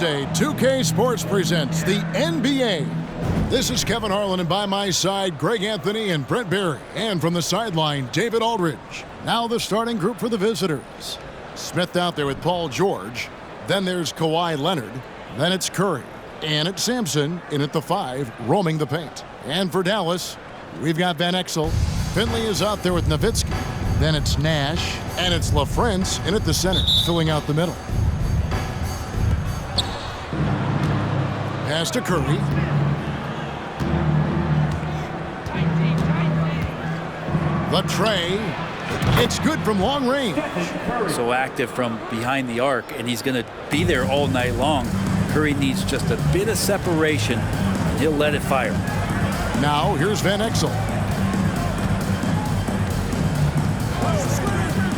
Thursday, 2K Sports presents the NBA. This is Kevin Harlan, and by my side, Greg Anthony and Brent Barry. And from the sideline, David Aldridge. Now the starting group for the visitors. Smith out there with Paul George. Then there's Kawhi Leonard. Then it's Curry. And it's Sampson in at the 5, roaming the paint. And for Dallas, we've got Van Exel. Finley is out there with Nowitzki. Then it's Nash. And it's LaFrance in at the center, filling out the middle. Pass to Curry. The tray. It's good from long range. So active from behind the arc, and he's going to be there all night long. Curry needs just a bit of separation, and he'll let it fire. Now here's Van Exel.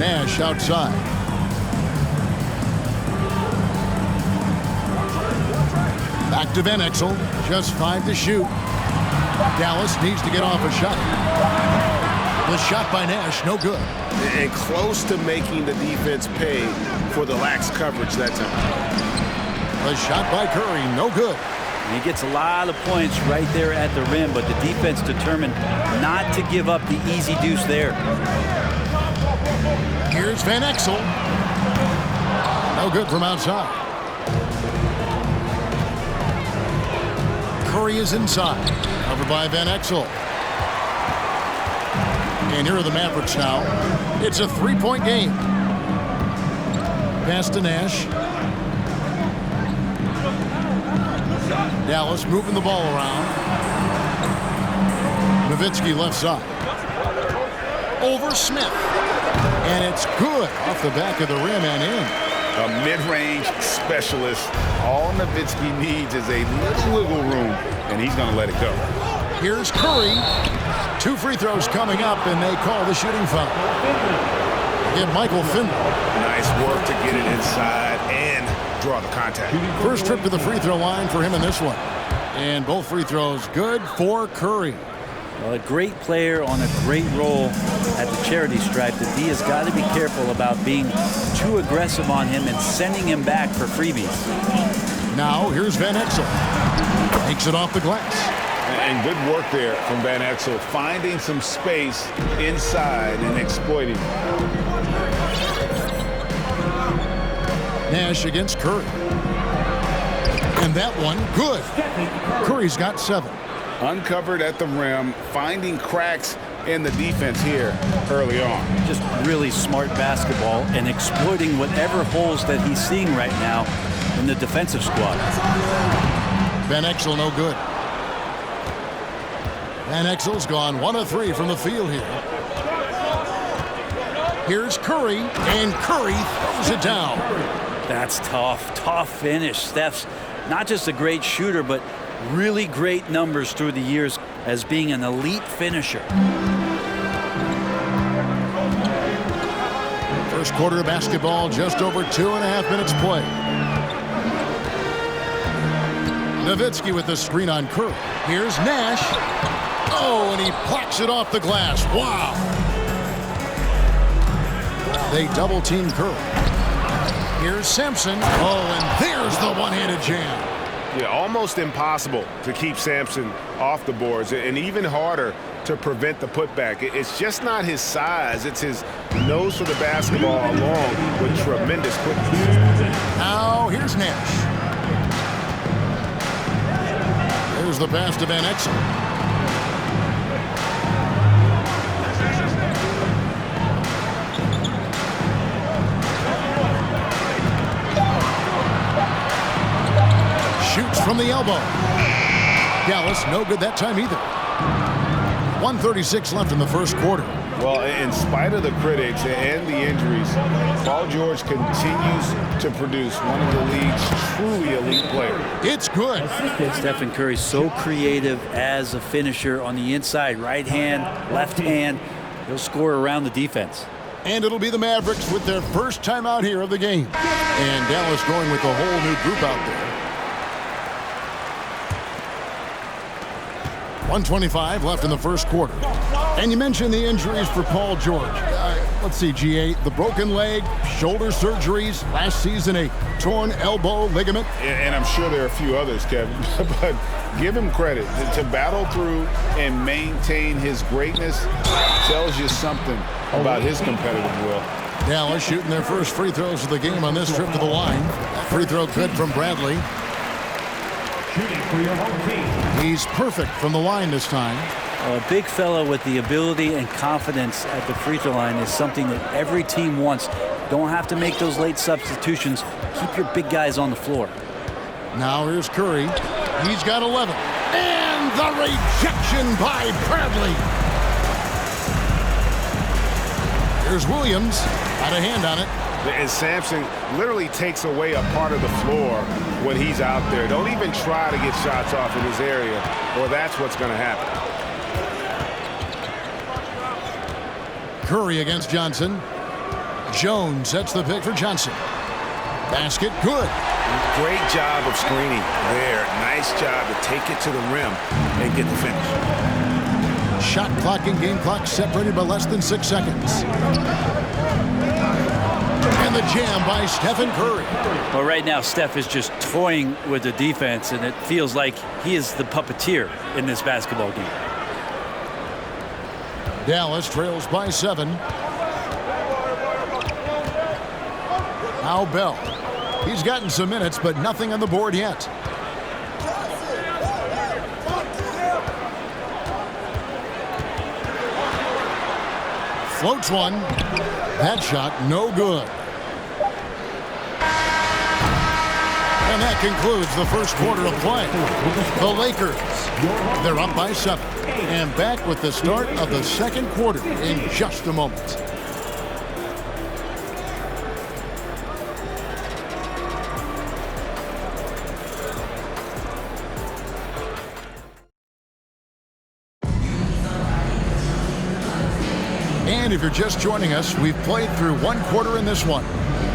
Nash outside. Back to Van Exel. Just 5 to shoot. Dallas needs to get off a shot. The shot by Nash, no good. And close to making the defense pay for the lax coverage that time. The shot by Curry, no good. He gets a lot of points right there at the rim, but the defense determined not to give up the easy deuce there. Here's Van Exel. No good from outside. Curry is inside, covered by Van Exel. And here are the Mavericks now. It's a 3-point game. Pass to Nash. Dallas moving the ball around. Nowitzki left side. Over Smith. And it's good off the back of the rim and in. A mid-range specialist. All Nowitzki needs is a little wiggle room, and he's going to let it go. Here's Curry. 2 free throws coming up, and they call the shooting foul. Again, Michael Finley. Nice work to get it inside and draw the contact. First trip to the free throw line for him in this one. And both free throws good for Curry. Well, a great player on a great role at the charity stripe. The D has got to be careful about being too aggressive on him and sending him back for freebies. Now here's Van Exel. Takes it off the glass. And good work there from Van Exel, finding some space inside and exploiting. Nash against Curry. And that one, good. Curry's got 7. Uncovered at the rim, finding cracks in the defense here early on. Just really smart basketball and exploiting whatever holes that he's seeing right now in the defensive squad. Van Exel no good. Van Exel's gone 1 of 3 from the field here. Here's Curry, and Curry throws it down. That's tough finish. Steph's not just a great shooter, but really great numbers through the years as being an elite finisher. First quarter of basketball, just over 2.5 minutes play. Nowitzki with the screen on Curry. Here's Nash. Oh, and he plucks it off the glass. Wow. They double team Curry. Here's Sampson. Oh, and there's the one-handed jam. Yeah, almost impossible to keep Sampson off the boards, and even harder to prevent the putback. It's just not his size. It's his nose for the basketball along with tremendous quickness. Now here's Nash. There's the pass to Van Exel. Shoots from the elbow. Dallas, no good that time either. 1:36 left in the first quarter. Well, in spite of the critics and the injuries, Paul George continues to produce one of the league's truly elite players. It's good. Stephen Curry so creative as a finisher on the inside. Right hand, left hand. He'll score around the defense. And it'll be the Mavericks with their first time out here of the game. And Dallas going with a whole new group out there. 1:25 left in the first quarter. And you mentioned the injuries for Paul George. Let's see, GA, the broken leg, shoulder surgeries, last season a torn elbow ligament. And I'm sure there are a few others, Kevin, but give him credit. To battle through and maintain his greatness tells you something about his competitive will. Dallas shooting their first free throws of the game on this trip to the line. Free throw good from Bradley. Shooting for your home team. He's perfect from the line this time. A big fellow with the ability and confidence at the free throw line is something that every team wants. Don't have to make those late substitutions. Keep your big guys on the floor. Now here's Curry. He's got 11. And the rejection by Bradley. Here's Williams. Got a hand on it. And Sampson literally takes away a part of the floor when he's out there. Don't even try to get shots off in his area, or that's what's going to happen. Curry against Johnson. Jones sets the pick for Johnson. Basket good. Great job of screening there. Nice job to take it to the rim and get the finish. Shot clock and game clock separated by less than 6 seconds. And the jam by Stephen Curry. Well, right now, Steph is just toying with the defense, and it feels like he is the puppeteer in this basketball game. Dallas trails by 7. Now Bell. He's gotten some minutes, but nothing on the board yet. Floats one. That shot no good. And that concludes the first quarter of play. The Lakers, they're up by 7. And back with the start of the second quarter in just a moment. And if you're just joining us, we've played through one quarter in this one.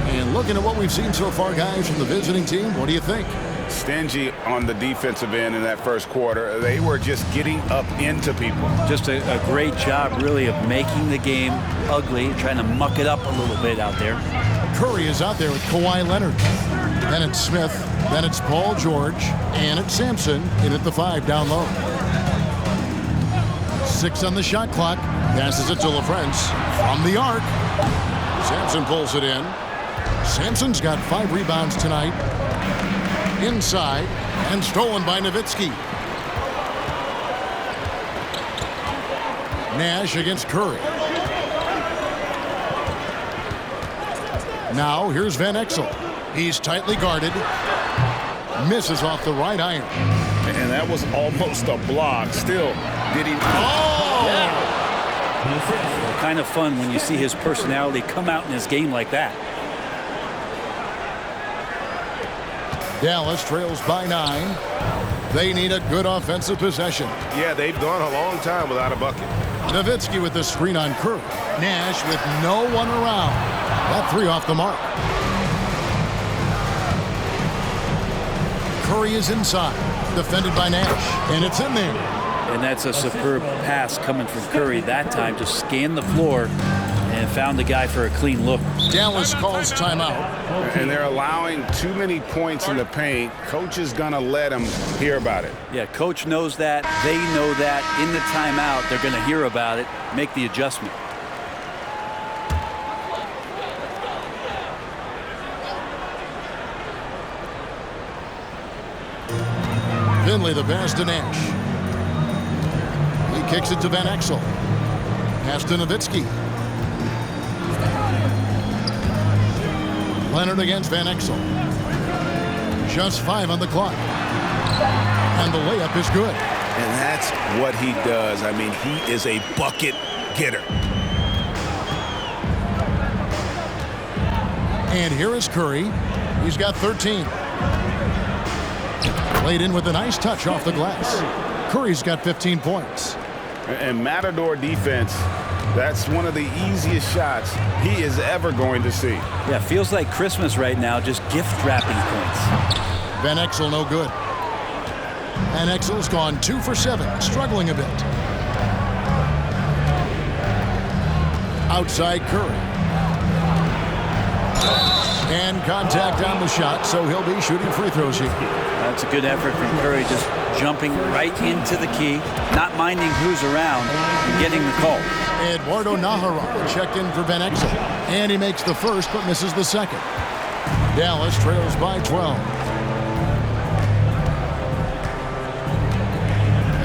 And looking at what we've seen so far, guys, from the visiting team, what do you think? Stingy on the defensive end in that first quarter. They were just getting up into people. Just a great job, really, of making the game ugly, trying to muck it up a little bit out there. Curry is out there with Kawhi Leonard. Then it's Smith. Then it's Paul George. And it's Sampson in at the 5 down low. 6 on the shot clock. Passes it to LaFrance from the arc. Sampson pulls it in. Sampson's got 5 rebounds tonight. Inside and stolen by Nowitzki. Nash against Curry. Now here's Van Exel. He's tightly guarded. Misses off the right iron. And that was almost a block. Still, did he? Oh! Yeah. Kind of fun when you see his personality come out in his game like that. Dallas trails by 9. They need a good offensive possession. Yeah, they've gone a long time without a bucket. Nowitzki with the screen on Curry. Nash with no one around. That 3 off the mark. Curry is inside. Defended by Nash. And it's in there. And that's a superb pass coming from Curry that time. Just scanned the floor and found the guy for a clean look. Dallas calls timeout. And they're allowing too many points in the paint. Coach is going to let them hear about it. Yeah, coach knows that. They know that. In the timeout, they're going to hear about it, make the adjustment. Finley the pass to Nash. He kicks it to Van Exel. Pass to Nowitzki. Lenard against Van Exel. Just 5 on the clock. And the layup is good. And that's what he does. I mean, he is a bucket getter. And here is Curry. He's got 13. Played in with a nice touch off the glass. Curry's got 15 points. And Matador defense, that's one of the easiest shots he is ever going to see. Yeah, feels like Christmas right now, just gift wrapping points. Van Exel no good. Van Exel's gone 2 for 7, struggling a bit. Outside Curry. And contact on the shot, so he'll be shooting free throws here. That's a good effort from Curry, just jumping right into the key, not minding who's around, and getting the call. Eduardo Nahara checked in for Van Exel. And he makes the first, but misses the second. Dallas trails by 12.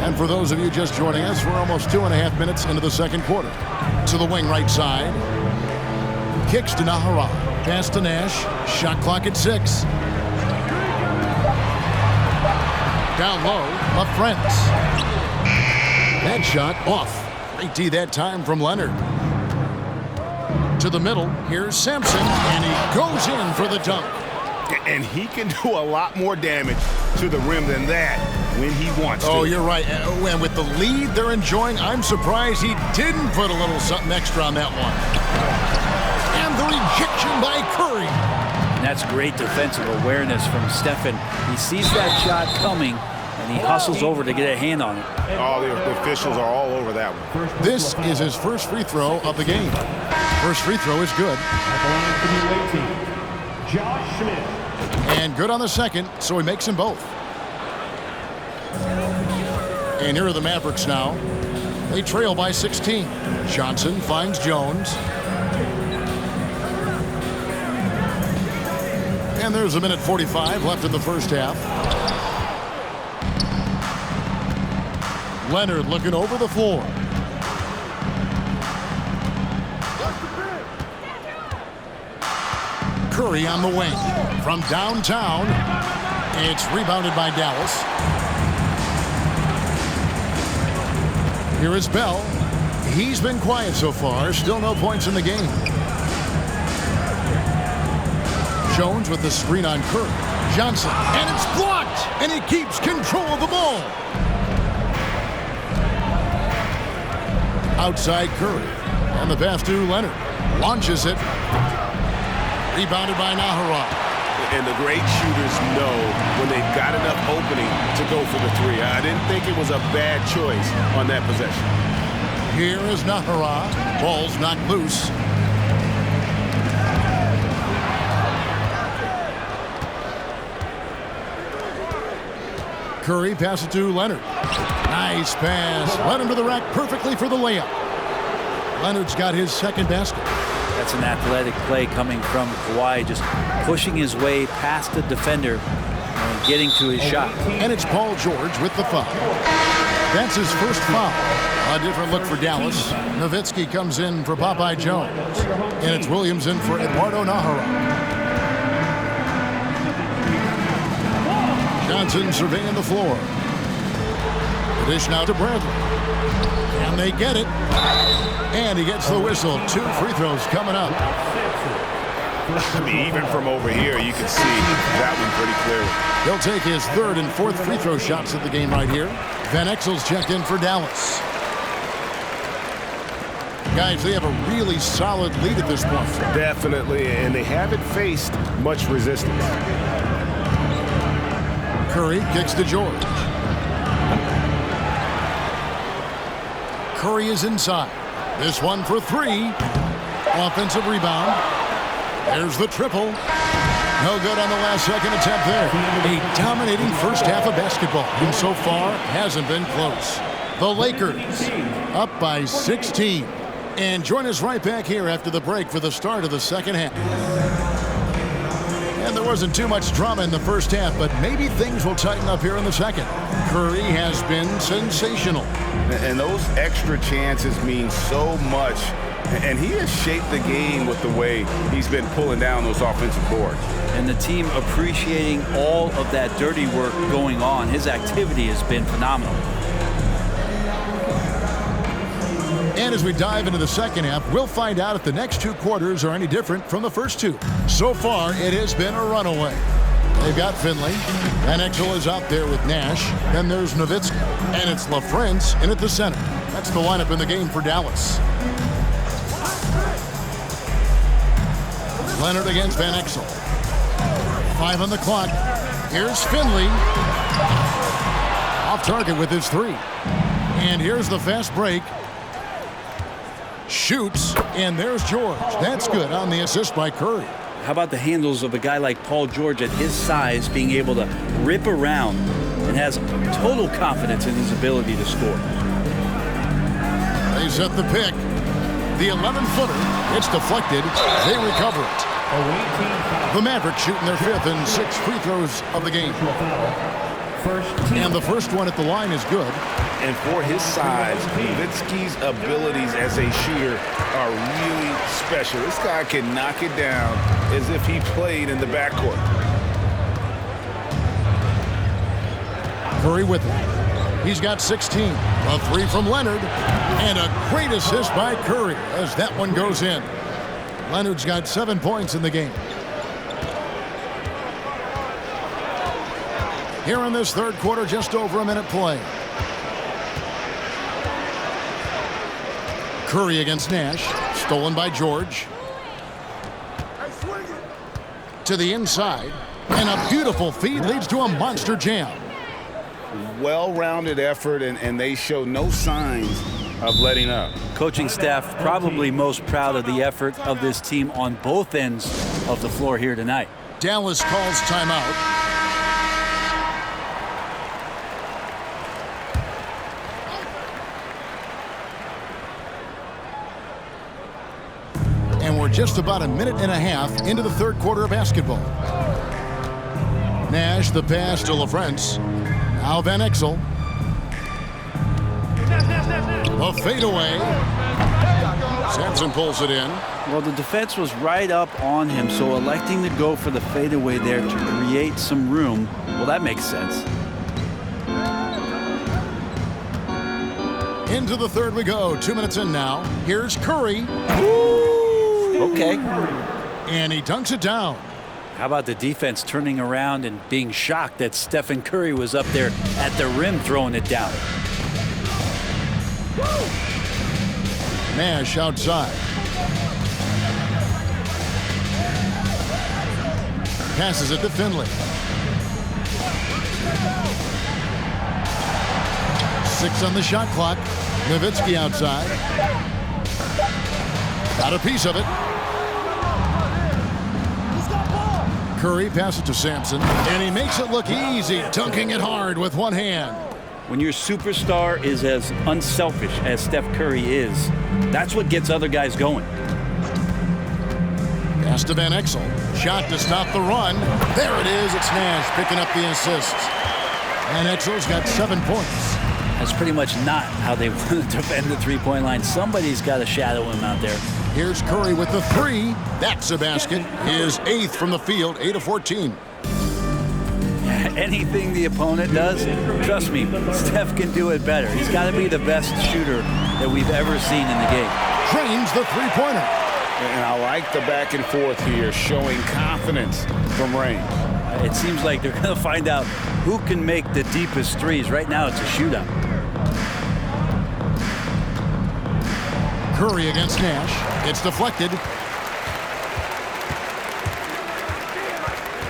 And for those of you just joining us, we're almost 2.5 minutes into the second quarter. To the wing right side. Kicks to Nahara. Pass to Nash. Shot clock at 6. Down low, LaFrentz. That shot off. Great D that time from Lenard. To the middle, here's Sampson, and he goes in for the dunk. And he can do a lot more damage to the rim than that when he wants to. Oh, you're right. And with the lead they're enjoying, I'm surprised he didn't put a little something extra on that one. And the rejection by Curry. And that's great defensive awareness from Stephen. He sees that shot coming, and he hustles over to get a hand on it. Oh, the officials are all over that one. This is his first free throw of the game. First free throw is good. At the line for the 18, Josh Smith. And good on the second, so he makes them both. And here are the Mavericks now. They trail by 16. Johnson finds Jones. And there's 1:45 left in the first half. Lenard looking over the floor. Curry on the wing. From downtown, it's rebounded by Dallas. Here is Bell. He's been quiet so far. Still no points in the game. Jones with the screen on Curry. Johnson, and it's blocked, and he keeps control of the ball. Outside Curry, and the pass to Lenard. Launches it. Rebounded by Nahara. And the great shooters know when they've got enough opening to go for the three. I didn't think it was a bad choice on that possession. Here is Nahara. Ball's knocked loose. Curry passes to Lenard. Nice pass. Led him to the rack perfectly for the layup. Leonard's got his second basket. That's an athletic play coming from Kawhi, just pushing his way past the defender and getting to his shot. And it's Paul George with the foul. That's his first foul. A different look for Dallas. Nowitzki comes in for Popeye Jones. And it's Williams in for Eduardo Nahara. Johnson surveying the floor. The dish now to Bradley. And they get it. And he gets the whistle. 2 free throws coming up. I mean, even from over here, you can see that one pretty clearly. He'll take his 3rd and 4th free throw shots of the game right here. Van Exel's checked in for Dallas. Guys, they have a really solid lead at this point. Definitely, and they haven't faced much resistance. Curry kicks to George. Curry is inside. This one for 3. Offensive rebound. There's the triple. No good on the last second attempt there. A dominating first half of basketball. And so far, hasn't been close. The Lakers up by 16. And join us right back here after the break for the start of the second half. And there wasn't too much drama in the first half, but maybe things will tighten up here in the second. Curry has been sensational. And those extra chances mean so much. And he has shaped the game with the way he's been pulling down those offensive boards. And the team appreciating all of that dirty work going on. His activity has been phenomenal. And as we dive into the second half, we'll find out if the next 2 quarters are any different from the first 2. So far, it has been a runaway. They've got Finley. Van Exel is out there with Nash. Then there's Nowitzki. And it's LaFrentz in at the center. That's the lineup in the game for Dallas. Lenard against Van Exel. 5 on the clock. Here's Finley. Off target with his 3. And here's the fast break. Shoots, and there's George. That's good on the assist by Curry. How about the handles of a guy like Paul George at his size being able to rip around and has total confidence in his ability to score. They set the pick. The 11-footer, it's deflected. They recover it. The Mavericks shooting their 5th and 6th free throws of the game. And the first one at the line is good. And for his size, Nowitzki's abilities as a shooter are really special. This guy can knock it down as if he played in the backcourt. Curry with it. He's got 16. A 3 from Lenard. And a great assist by Curry as that one goes in. Leonard's got 7 points in the game. Here in this third quarter, just over a minute play. Curry against Nash. Stolen by George. To the inside. And a beautiful feed leads to a monster jam. Well-rounded effort, and they show no signs of letting up. Coaching staff probably most proud of the effort of this team on both ends of the floor here tonight. Dallas calls timeout. And we're just about a minute and a half into the third quarter of basketball. Nash, the pass to LaFrance. Now Van Exel. The fadeaway. Sampson pulls it in. Well, the defense was right up on him, so electing to go for the fadeaway there to create some room, well, that makes sense. Into the third we go. 2 minutes in now. Here's Curry. Woo! Okay. And he dunks it down. How about the defense turning around and being shocked that Stephen Curry was up there at the rim throwing it down? Nash outside. Passes it to Finley. 6 on the shot clock. Nowitzki outside. Got a piece of it. Curry passes it to Sampson, and he makes it look easy, dunking it hard with one hand. When your superstar is as unselfish as Steph Curry is, that's what gets other guys going. Pass to Van Exel. Shot to stop the run. There it is. It's Nash picking up the assist. Van Exel's got 7 points. That's pretty much not how they want to defend the three-point line. Somebody's got to shadow him out there. Here's Curry with the 3. That's a basket. His 8th from the field, 8 of 14. Anything the opponent does, trust me, Steph can do it better. He's got to be the best shooter that we've ever seen in the game. Drains the three-pointer. And I like the back and forth here, showing confidence from Rain. It seems like they're going to find out who can make the deepest threes. Right now, it's a shootout. Curry against Nash. It's deflected.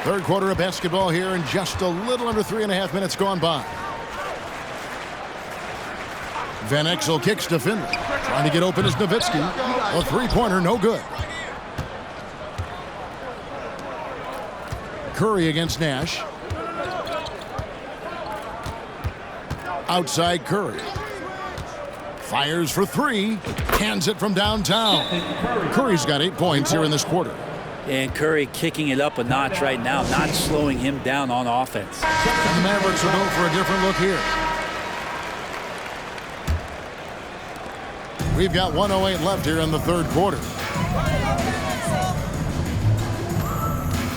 Third quarter of basketball here, and just a little under 3.5 minutes gone by. Van Exel kicks to Finley. Trying to get open is Nowitzki. A three-pointer, no good. Curry against Nash. Outside Curry. Fires for 3. Hands it from downtown. Curry's got 8 points here in this quarter. And Curry kicking it up a notch right now, not slowing him down on offense. And the Mavericks will go for a different look here. We've got 1:08 left here in the third quarter.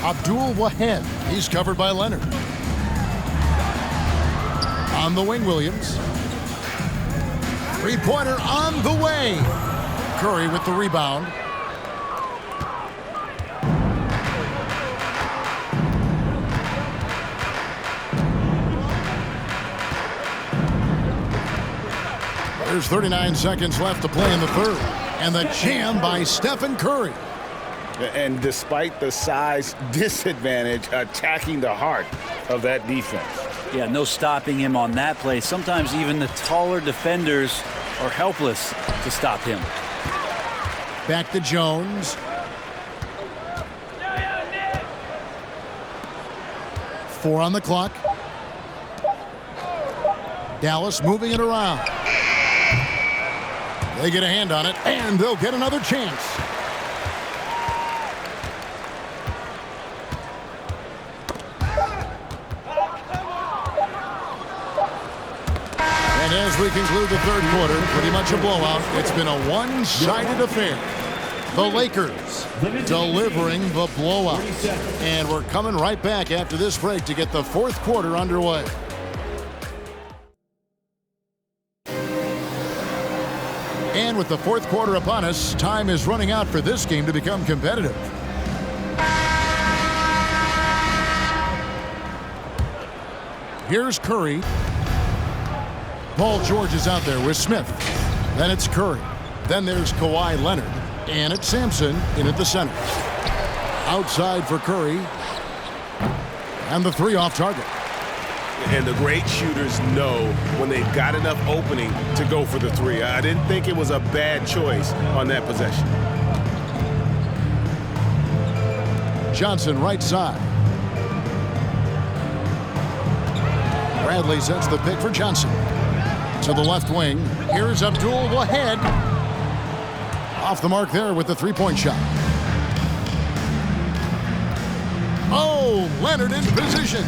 Abdul Wahed. He's covered by Lenard. On the wing, Williams. Three-pointer on the way. Curry with the rebound. There's 39 seconds left to play in the third. And the jam by Stephen Curry. And despite the size disadvantage, attacking the heart of that defense. Yeah, no stopping him on that play. Sometimes even the taller defenders are helpless to stop him. Back to Jones. Four on the clock. Dallas moving it around. They get a hand on it, and they'll get another chance. And as we conclude the third quarter, pretty much a blowout. It's been a one-sided affair. The Lakers delivering the blowout. And we're coming right back after this break to get the fourth quarter underway. And with the fourth quarter upon us, time is running out for this game to become competitive. Here's Curry. Paul George is out there with Smith. Then it's Curry. Then there's Kawhi Leonard. And it's Sampson in at the center. Outside for Curry. And the three off target. And the great shooters know when they've got enough opening to go for the three. I didn't think it was a bad choice on that possession. Johnson right side. Bradley sets the pick for Johnson. To the left wing. Here's Abdul ahead. Off the mark there with the three-point shot. Oh, Leonard in position.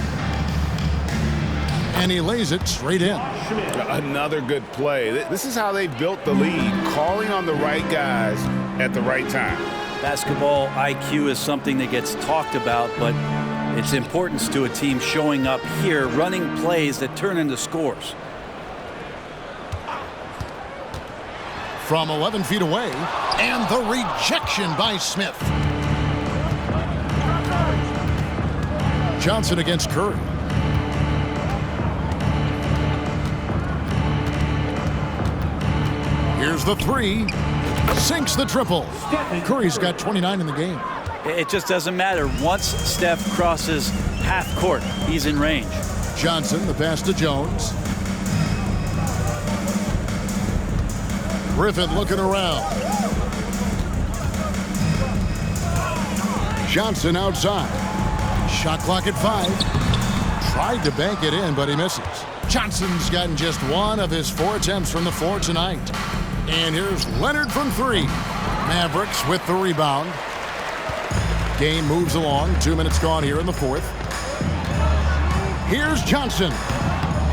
And he lays it straight in. Another good play. This is how they built the lead, calling on the right guys at the right time. Basketball IQ is something that gets talked about, but its importance to a team showing up here, running plays that turn into scores. From 11 feet away, and the rejection by Smith. Johnson against Curry. Here's the three. Sinks the triple. Curry's got 29 in the game. It just doesn't matter. Once Steph crosses half court, he's in range. Johnson, the pass to Jones. Griffin looking around. Johnson outside. Shot clock at 5. Tried to bank it in, but he misses. Johnson's gotten just one of his 4 attempts from the floor tonight. And here's Lenard from 3. Mavericks with the rebound. Game moves along. 2 minutes gone here in the fourth. Here's Johnson.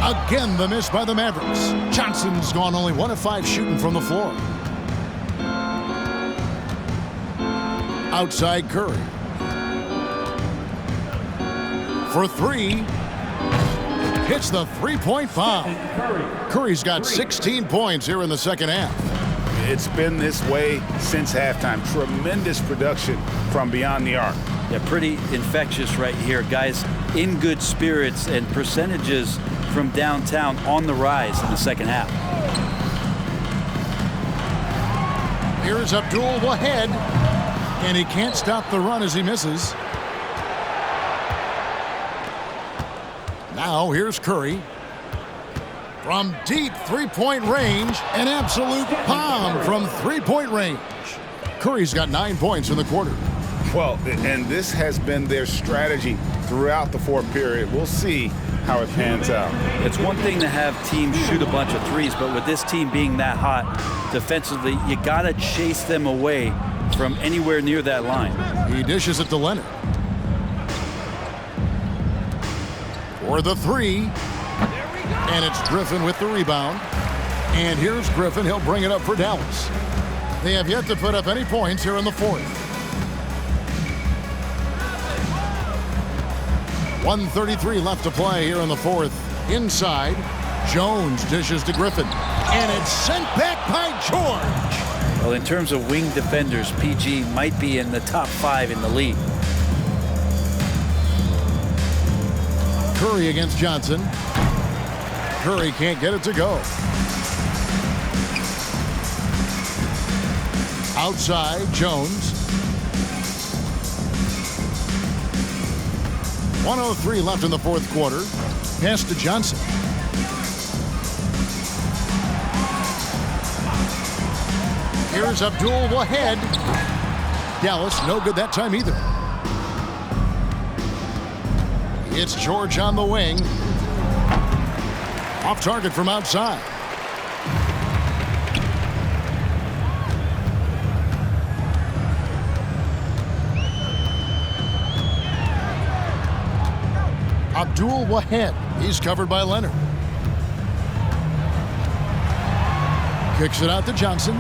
Again, the miss by the Mavericks. Johnson's gone only 1 of 5 shooting from the floor. Outside Curry. For 3. Hits the three-point bomb. Curry's got 16 points here in the second half. It's been this way since halftime. Tremendous production from beyond the arc. Yeah, pretty infectious right here. Guys in good spirits and percentages from downtown on the rise in the second half. Here's Abdul ahead, and he can't stop the run as he misses. Now here's Curry. From deep three-point range, an absolute bomb from three-point range. Curry's got 9 points in the quarter. Well, and this has been their strategy throughout the fourth period. We'll see how it pans out. It's one thing to have teams shoot a bunch of threes, but with this team being that hot defensively, you got to chase them away from anywhere near that line. He dishes it to Leonard. For the 3. And it's Griffin with the rebound. And here's Griffin. He'll bring it up for Dallas. They have yet to put up any points here in the fourth. 1:33 left to play here in the fourth. Inside, Jones dishes to Griffin. And it's sent back by George. Well, in terms of wing defenders, PG might be in the top 5 in the league. Curry against Johnson. Curry can't get it to go. Outside, Jones. 1:03 left in the fourth quarter. Pass to Johnson. Here's Abdul Wahed. Dallas, no good that time either. It's George on the wing. Off target from outside. Abdul Wahed. He's covered by Lenard. Kicks it out to Johnson.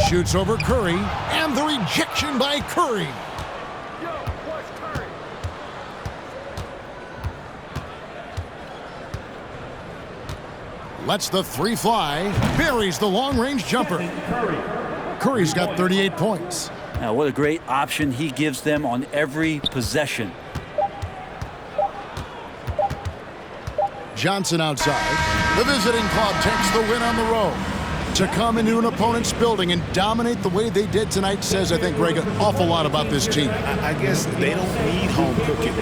Shoots over Curry. And the rejection by Curry. Lets the three fly. Buries the long-range jumper. Curry's got 38 points. Now, what a great option he gives them on every possession. Johnson outside. The visiting club takes the win on the road. To come into an opponent's building and dominate the way they did tonight says, I think, Greg, an awful lot about this team. I guess they don't need home cooking.